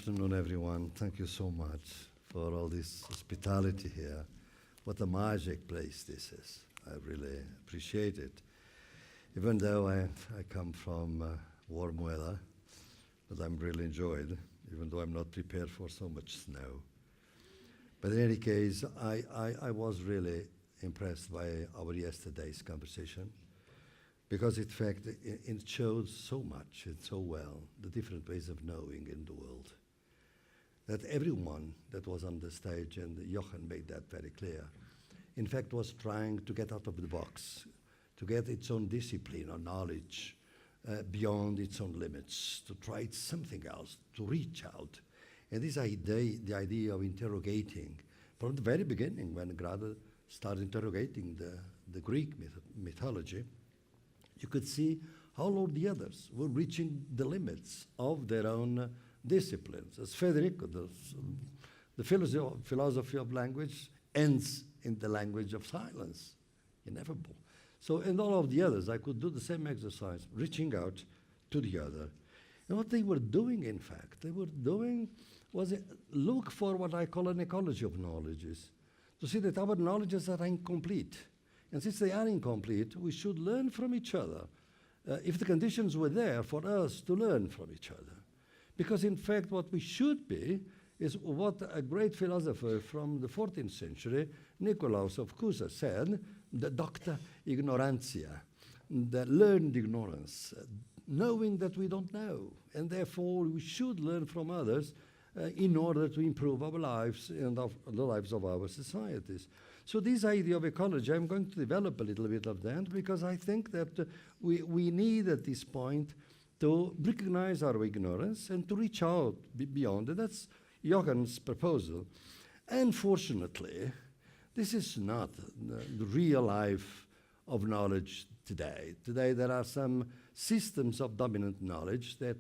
afternoon, everyone. Thank you so much for all this hospitality here. What a magic place this is. I really appreciate it. Even though I come from warm weather, but I'm really enjoyed, even though I'm not prepared for so much snow. But in any case, I was really impressed by our yesterday's conversation, because in fact it shows so much and so well the different ways of knowing in the world, that everyone that was on the stage, and Jochen made that very clear, in fact was trying to get out of the box, to get its own discipline or knowledge beyond its own limits, to try something else, to reach out. And this idea, the idea of interrogating, from the very beginning, when Grada started interrogating the Greek mythology, you could see how all the others were reaching the limits of their own disciplines. As Federico, the philosophy of language ends in the language of silence, ineffable. So in all of the others, I could do the same exercise, reaching out to the other. And what they were doing, in fact, was look for what I call an ecology of knowledges, to see that our knowledges are incomplete. And since they are incomplete, we should learn from each other, if the conditions were there for us to learn from each other. Because in fact, what we should be is what a great philosopher from the 14th century, Nicolaus of Cusa, said, the docta ignorantia, the learned ignorance, knowing that we don't know. And therefore, we should learn from others in order to improve our lives and the lives of our societies. So this idea of ecology, I'm going to develop a little bit of that, because I think that we need at this point to recognize our ignorance and to reach out beyond it. That's Jochen's proposal. Unfortunately, this is not the real life of knowledge today. Today there are some systems of dominant knowledge that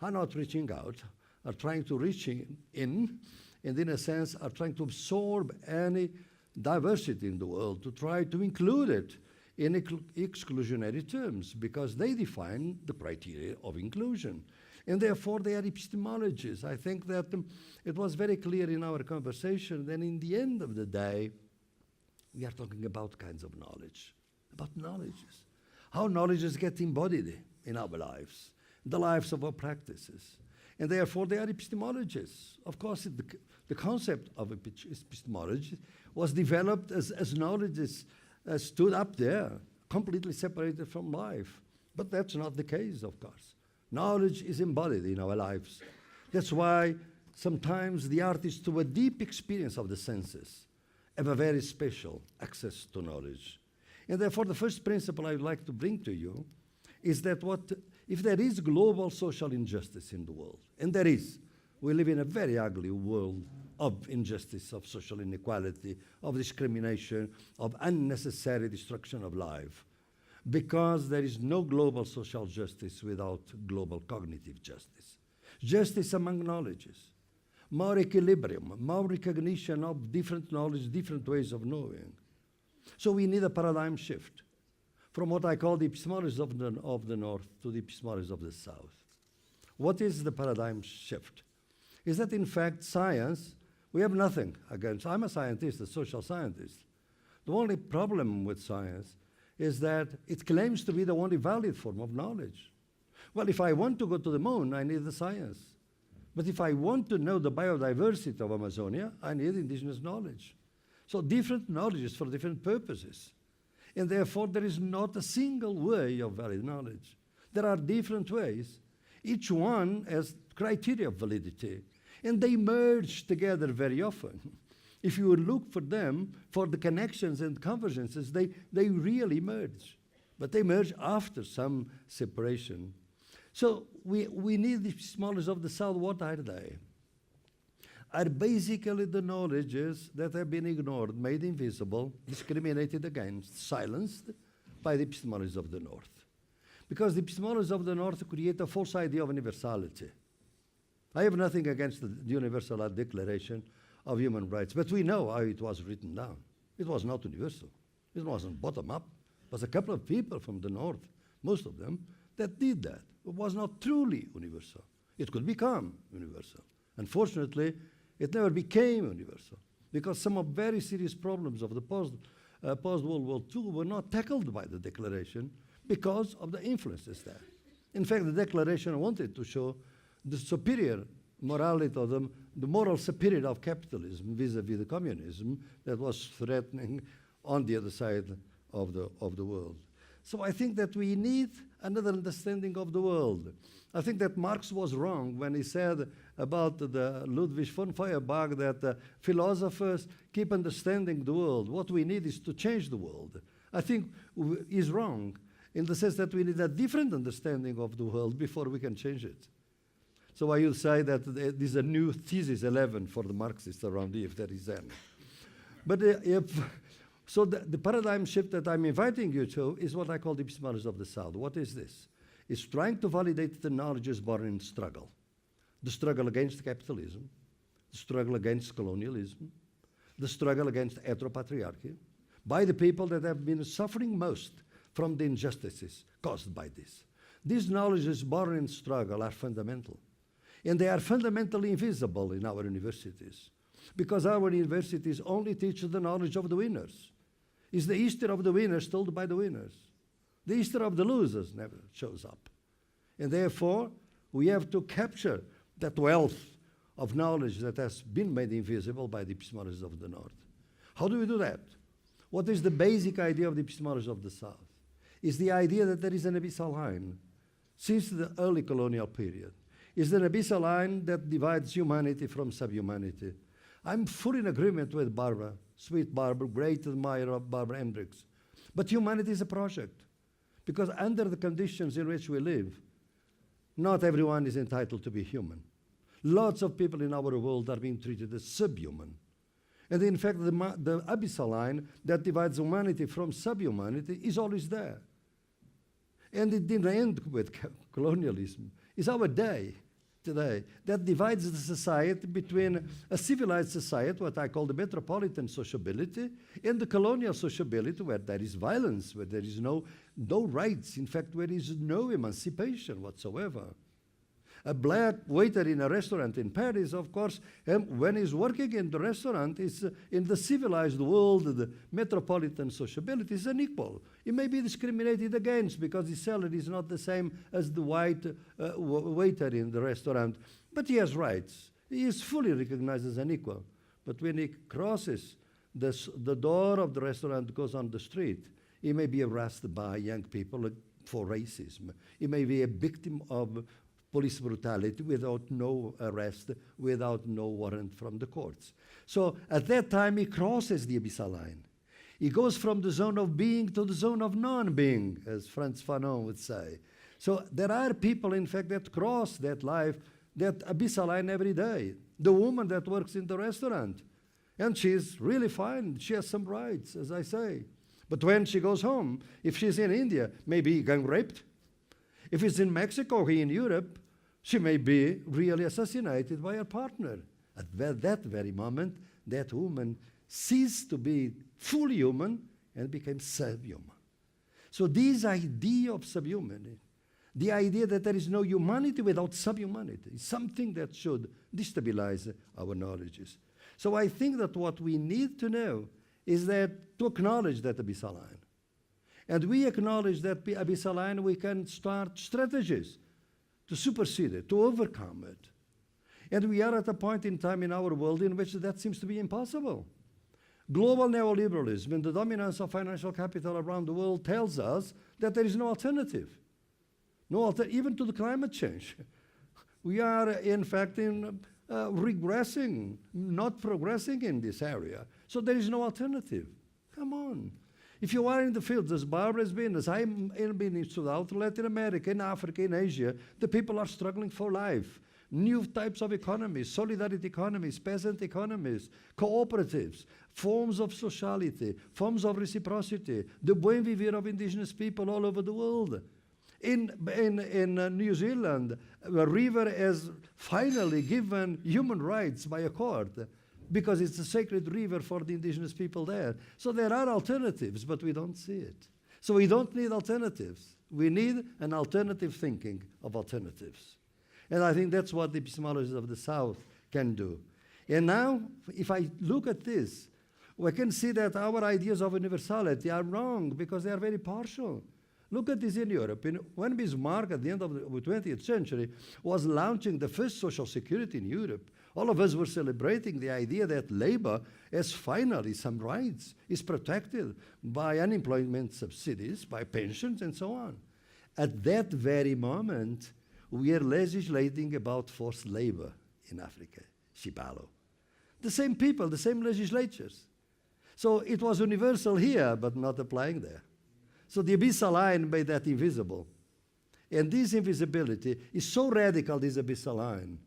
are not reaching out, are trying to reach in, and in a sense are trying to absorb any diversity in the world, to try to include it in exclusionary terms, because they define the criteria of inclusion. And therefore, they are epistemologies. I think that it was very clear in our conversation that in the end of the day, we are talking about kinds of knowledge, about knowledges, how knowledges get embodied in our lives, the lives of our practices. And therefore, they are epistemologies. Of course, the concept of epistemology was developed as knowledge stood up there, completely separated from life. But that's not the case, of course. Knowledge is embodied in our lives. That's why sometimes the artists, through a deep experience of the senses, have a very special access to knowledge. And therefore, the first principle I would like to bring to you is that if there is global social injustice in the world, and there is, we live in a very ugly world of injustice, of social inequality, of discrimination, of unnecessary destruction of life, because there is no global social justice without global cognitive justice. Justice among knowledges, more equilibrium, more recognition of different knowledge, different ways of knowing. So we need a paradigm shift from what I call the epistemologies of the North to the epistemologies of the South. What is the paradigm shift? Is that in fact science, we have nothing against, I'm a scientist, a social scientist. The only problem with science is that it claims to be the only valid form of knowledge. Well, if I want to go to the moon, I need the science. But if I want to know the biodiversity of Amazonia, I need indigenous knowledge. So different knowledges for different purposes. And therefore, there is not a single way of valid knowledge. There are different ways. Each one has criteria of validity, and they merge together very often. If you look for them, for the connections and convergences, they really merge. But they merge after some separation. So we need the epistemologies of the South. What are they? Are basically the knowledges that have been ignored, made invisible, discriminated against, silenced by the epistemologies of the North. Because the epistemologies of the North create a false idea of universality. I have nothing against the Universal Declaration of Human Rights, but we know how it was written down. It was not universal. It wasn't bottom-up. It was a couple of people from the North, most of them, that did that. It was not truly universal. It could become universal. Unfortunately, it never became universal because some of very serious problems of the post-World War II were not tackled by the Declaration because of the influences there. In fact, the Declaration wanted to show the superior morality of the moral superiority of capitalism vis-a-vis the communism that was threatening on the other side of the world. So I think that we need another understanding of the world. I think that Marx was wrong when he said about the Ludwig von Feuerbach that philosophers keep understanding the world. What we need is to change the world. I think he's wrong in the sense that we need a different understanding of the world before we can change it. So I will say that this is a new thesis 11 for the Marxists around here, if there is any. But so the paradigm shift that I'm inviting you to is what I call the epistemology of the South. What is this? It's trying to validate the knowledges born in struggle. The struggle against capitalism, the struggle against colonialism, the struggle against heteropatriarchy, by the people that have been suffering most from the injustices caused by this. These knowledges born in struggle are fundamental. And they are fundamentally invisible in our universities because our universities only teach the knowledge of the winners. It's the history of the winners told by the winners. The history of the losers never shows up. And therefore, we have to capture that wealth of knowledge that has been made invisible by the epistemologies of the North. How do we do that? What is the basic idea of the epistemology of the South? It's the idea that there is an abyssal line since the early colonial period. It's an abyssal line that divides humanity from subhumanity. I'm fully in agreement with Barbara, sweet Barbara, great admirer of Barbara Hendricks. But humanity is a project because under the conditions in which we live, not everyone is entitled to be human. Lots of people in our world are being treated as subhuman. And in fact, the abyssal line that divides humanity from subhumanity is always there. And it didn't end with colonialism. It's our day today that divides the society between a civilized society, what I call the metropolitan sociability, and the colonial sociability where there is violence, where there is no rights, in fact, where there is no emancipation whatsoever. A black waiter in a restaurant in Paris, of course, when he's working in the restaurant, is in the civilized world, the metropolitan sociability is unequal. He may be discriminated against because his salary is not the same as the white waiter in the restaurant. But he has rights. He is fully recognized as an equal. But when he crosses the door of the restaurant, goes on the street, he may be harassed by young people for racism. He may be a victim of police brutality without no arrest, without no warrant from the courts. So at that time, he crosses the abyssal line. He goes from the zone of being to the zone of non-being, as Frantz Fanon would say. So there are people, in fact, that cross that life, that abyssal line every day. The woman that works in the restaurant, and she's really fine. She has some rights, as I say. But when she goes home, if she's in India, maybe getting raped. If it's in Mexico or in Europe, she may be really assassinated by her partner. At that very moment, that woman ceased to be fully human and became subhuman. So this idea of subhumanity, the idea that there is no humanity without subhumanity, is something that should destabilize our knowledges. So I think that what we need to know is that to acknowledge that abyssal line. And we acknowledge that abyssal line, we can start strategies to supersede it, to overcome it. And we are at a point in time in our world in which that seems to be impossible. Global neoliberalism and the dominance of financial capital around the world tells us that there is no alternative. Even to the climate change. We are, in fact, regressing, not progressing in this area. So there is no alternative. Come on. If you are in the fields, as Barbara has been, as I've been in South Latin America, in Africa, in Asia, the people are struggling for life. New types of economies, solidarity economies, peasant economies, cooperatives, forms of sociality, forms of reciprocity, the buen vivir of indigenous people all over the world. In New Zealand, a river has finally given human rights by a court, because it's a sacred river for the indigenous people there. So there are alternatives, but we don't see it. So we don't need alternatives. We need an alternative thinking of alternatives. And I think that's what the epistemologies of the South can do. And now, if I look at this, we can see that our ideas of universality are wrong because they are very partial. Look at this in Europe. When Bismarck, at the end of the 20th century, was launching the first social security in Europe, all of us were celebrating the idea that labor has finally some rights, is protected by unemployment subsidies, by pensions, and so on. At that very moment, we are legislating about forced labor in Africa, Shibalo. The same people, the same legislatures. So it was universal here, but not applying there. So the abyssal line made that invisible. And this invisibility is so radical, this abyssal line,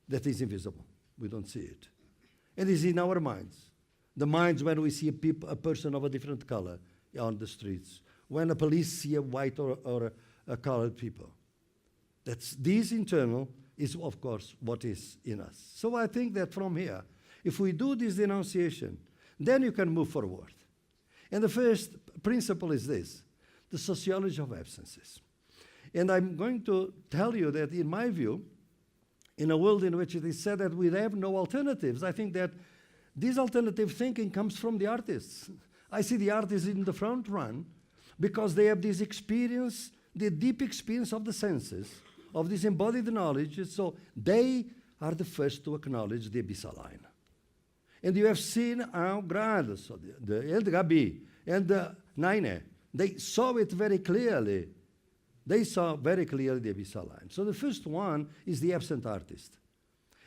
that is invisible. We don't see it. And it's in our minds. The minds when we see a person of a different color on the streets, when the police see a white or a colored people. This internal is, of course, what is in us. So I think that from here, if we do this denunciation, then you can move forward. And the first principle is this, the sociology of absences. And I'm going to tell you that, in my view, in a world in which it is said that we have no alternatives, I think that this alternative thinking comes from the artists. I see the artists in the front run because they have this experience, the deep experience of the senses, of this embodied knowledge, so they are the first to acknowledge the abyssal line. And you have seen how Grad, so the Gabi, and the Naine, they saw it very clearly. They saw very clearly the abyssal line. So the first one is the absent artist.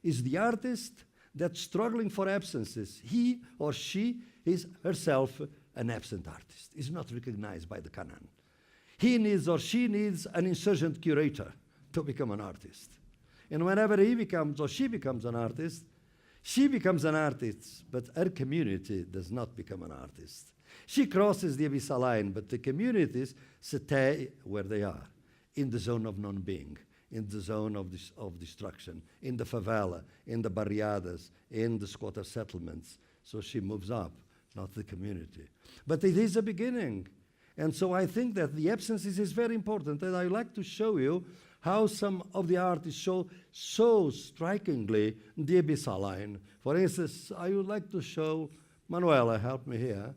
Is the artist that's struggling for absences. He or she is herself an absent artist, is not recognized by the canon. He needs or she needs an insurgent curator to become an artist. And whenever he becomes or she becomes an artist, she becomes an artist, but her community does not become an artist. She crosses the abyssal line, but the communities stay where they are, in the zone of non-being, in the zone of destruction, in the favela, in the barriadas, in the squatter settlements. So she moves up, not the community. But it is a beginning. And so I think that the absences is very important. And I'd like to show you how some of the artists show so strikingly the abyssal line. For instance, I would like to show, Manuela, help me here.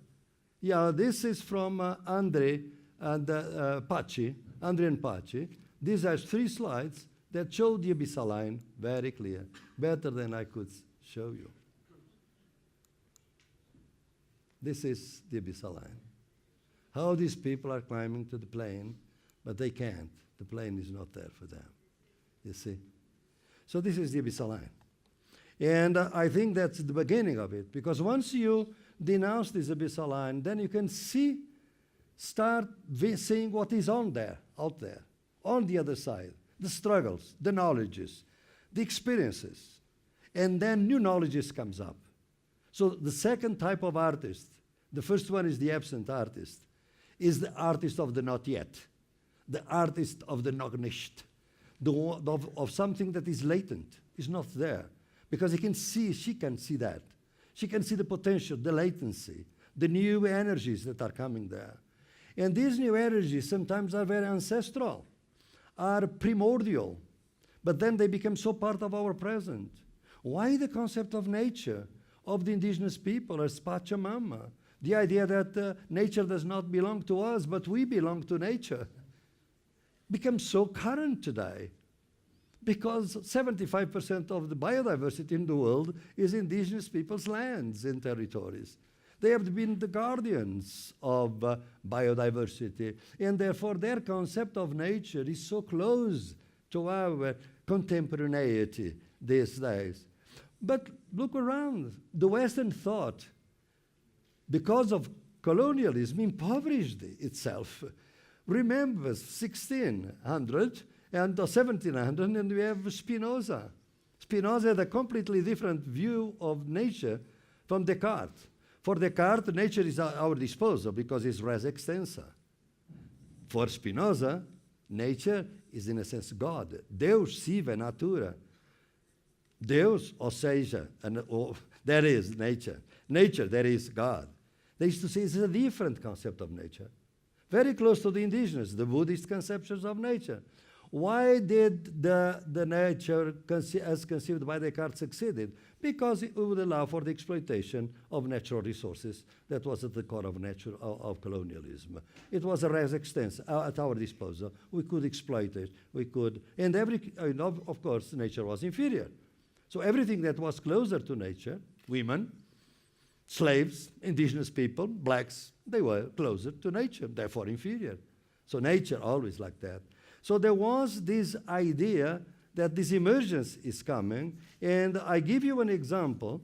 Yeah, this is from Andre and Paci, Andre and Paci. These are 3 slides that show the abyssal line very clear, better than I could show you. This is the abyssal line. How these people are climbing to the plane, but they can't. The plane is not there for them, you see. So this is the abyssal line. And I think that's the beginning of it, because once you denounce this abyssal line, then you can start seeing what is out there, on the other side, the struggles, the knowledges, the experiences, and then new knowledges comes up. So the second type of artist, the first one is the absent artist, is the artist of the not yet, the artist of the noch nicht, of something that is latent, is not there, because she can see that. She can see the potential, the latency, the new energies that are coming there. And these new energies sometimes are very ancestral, are primordial, but then they become so part of our present. Why the concept of nature, of the indigenous people as Pachamama? The idea that nature does not belong to us, but we belong to nature, becomes so current today, because 75% of the biodiversity in the world is indigenous people's lands and territories. They have been the guardians of biodiversity, and therefore their concept of nature is so close to our contemporaneity these days. But look around. The Western thought, because of colonialism, impoverished itself. Remember 1600 and 1700, and we have Spinoza. Spinoza had a completely different view of nature from Descartes. For Descartes, nature is at our disposal because it's res extensa. For Spinoza, nature is in a sense God. Deus sive natura. Deus, ou seja, there is nature. Nature, there is God. They used to say it's a different concept of nature, very close to the indigenous, the Buddhist conceptions of nature. Why did the nature as conceived by Descartes succeeded? Because it would allow for the exploitation of natural resources that was at the core of colonialism. It was a res extensa at our disposal. We could exploit it. We could, and of course, nature was inferior. So everything that was closer to nature, women, slaves, indigenous people, blacks, they were closer to nature, therefore inferior. So nature always like that. So there was this idea that this emergence is coming, and I give you an example.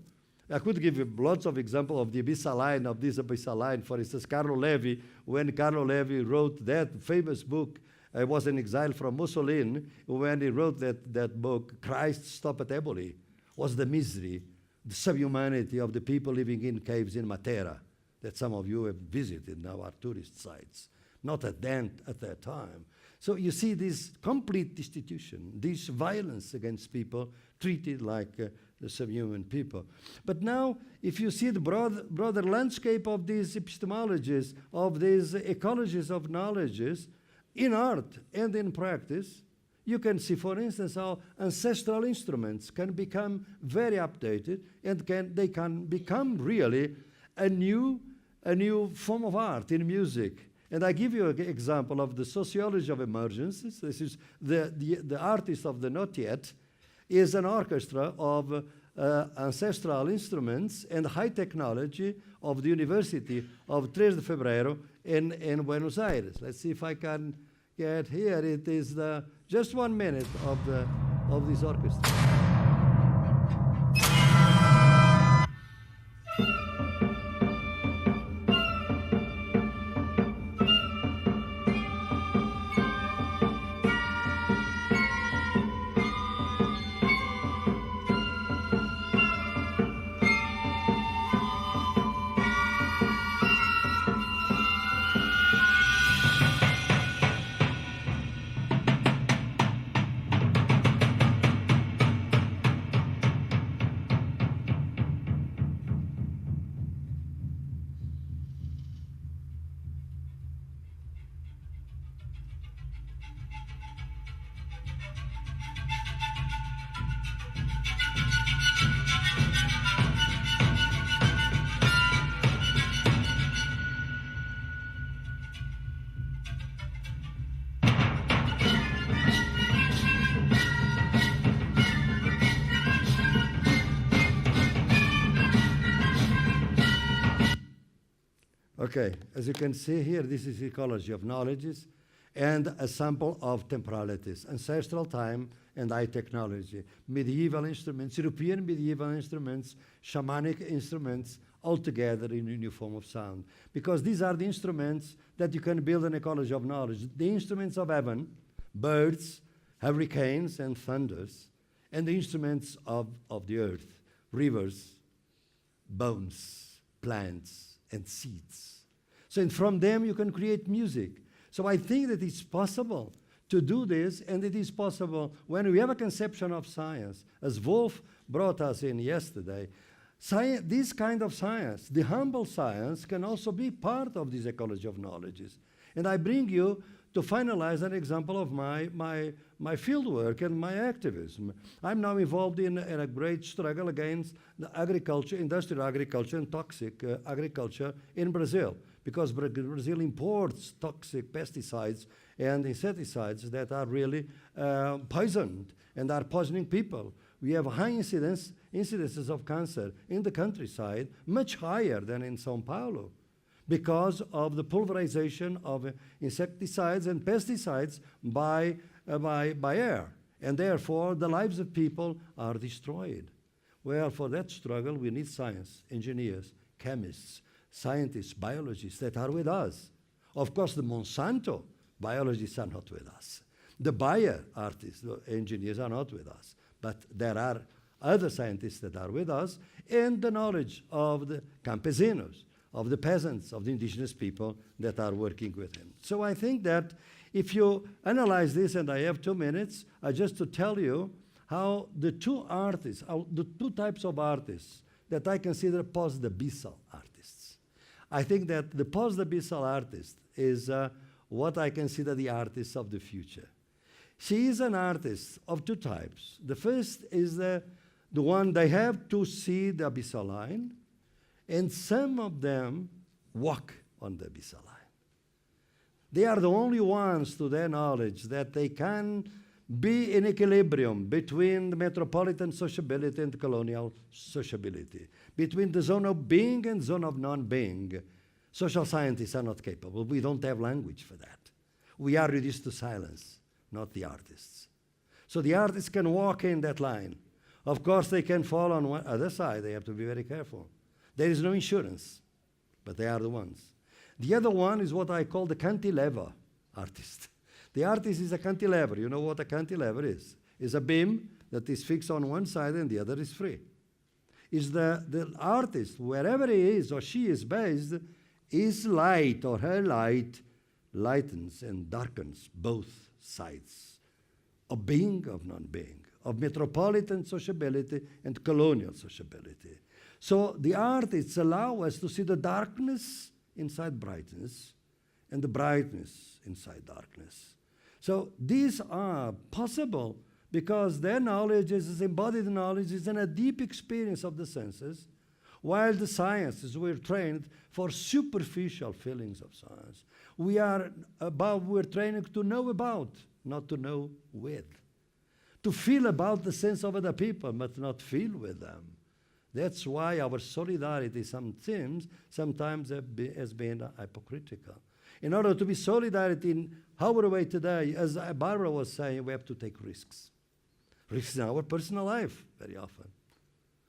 I could give you lots of examples of the abyssaline, of this abyssaline. For instance, Carlo Levi, when Carlo Levi wrote that famous book, I was in exile from Mussolini, when he wrote that book, Christ Stopped at Eboli, was the misery, the subhumanity of the people living in caves in Matera, that some of you have visited now are tourist sites. Not at that time. So you see this complete destitution, this violence against people treated like the subhuman people. But now, if you see the broader landscape of these epistemologies, of these ecologies of knowledges, in art and in practice, you can see, for instance, how ancestral instruments can become very updated, and they can become really a new form of art in music. And I give you an example of the sociology of emergences. This is the artist of the not yet is an orchestra of ancestral instruments and high technology of the University of 3 de Febrero in Buenos Aires. Let's see if I can get here. It is just 1 minute of this orchestra. Okay, as you can see here, this is Ecology of Knowledges and a sample of temporalities, ancestral time and high technology, medieval instruments, European medieval instruments, shamanic instruments, all together in a new form of sound. Because these are the instruments that you can build an ecology of knowledge. The instruments of heaven, birds, hurricanes, and thunders, and the instruments of the earth, rivers, bones, plants, and seeds. So and from them you can create music. So I think that it's possible to do this, and it is possible when we have a conception of science, as Wolf brought us in yesterday. This kind of science, the humble science, can also be part of this ecology of knowledges. And I bring you to finalize an example of my field work and my activism. I'm now involved in a great struggle against the agriculture, industrial agriculture and toxic agriculture in Brazil, because Brazil imports toxic pesticides and insecticides that are really poisoned and are poisoning people. We have high incidences of cancer in the countryside, much higher than in São Paulo, because of the pulverization of insecticides and pesticides by air. And therefore, the lives of people are destroyed. Well, for that struggle, we need science, engineers, chemists, scientists, biologists that are with us. Of course, the Monsanto biologists are not with us. The Bayer artists, the engineers are not with us. But there are other scientists that are with us, and the knowledge of the campesinos, of the peasants, of the indigenous people that are working with him. So I think that if you analyze this, and I have 2 minutes, just to tell you how the two artists, the two types of artists that I consider post-abyssal artists. I think that the post-abyssal artist is what I consider the artist of the future. She is an artist of two types. The first is the one they have to see the abyssal line, and some of them walk on the abyssal line. They are the only ones, to their knowledge, that they can be in equilibrium between the metropolitan sociability and colonial sociability, between the zone of being and zone of non-being. Social scientists are not capable. We don't have language for that. We are reduced to silence, not the artists. So the artists can walk in that line. Of course, they can fall on one other side. They have to be very careful. There is no insurance, but they are the ones. The other one is what I call the cantilever artist. The artist is a cantilever. You know what a cantilever is? It's a beam that is fixed on one side and the other is free. It's the artist, wherever he is or she is based, his light or her light lightens and darkens both sides of being, of non-being, of metropolitan sociability and colonial sociability. So the artists allow us to see the darkness inside brightness and the brightness inside darkness. So these are possible because their knowledge is embodied knowledge, is in a deep experience of the senses, while the sciences were trained for superficial feelings of science. We're trained to know about, not to know with. To feel about the sense of other people, but not feel with them. That's why our solidarity sometimes has been hypocritical. In order to be solidarity in our way today, as Barbara was saying, we have to take risks. Risks in our personal life, very often.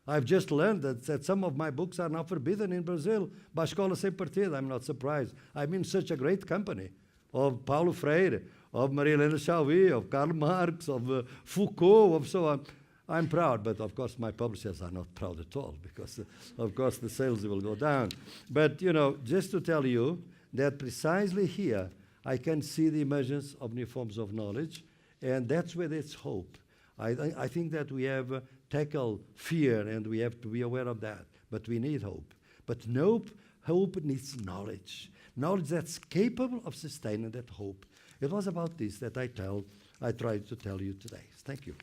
I've just learned that some of my books are now forbidden in Brazil by Escola Sem Partido. I'm not surprised. I'm in such a great company of Paulo Freire, of Maria Helena Chauí, of Karl Marx, of Foucault, of so on. I'm proud, but of course my publishers are not proud at all because, of course, the sales will go down. But, you know, just to tell you that precisely here I can see the emergence of new forms of knowledge, and that's where there's hope. I think that we have tackled fear, and we have to be aware of that, but we need hope. But hope needs knowledge, knowledge that's capable of sustaining that hope. It was about this that I tried to tell you today. Thank you.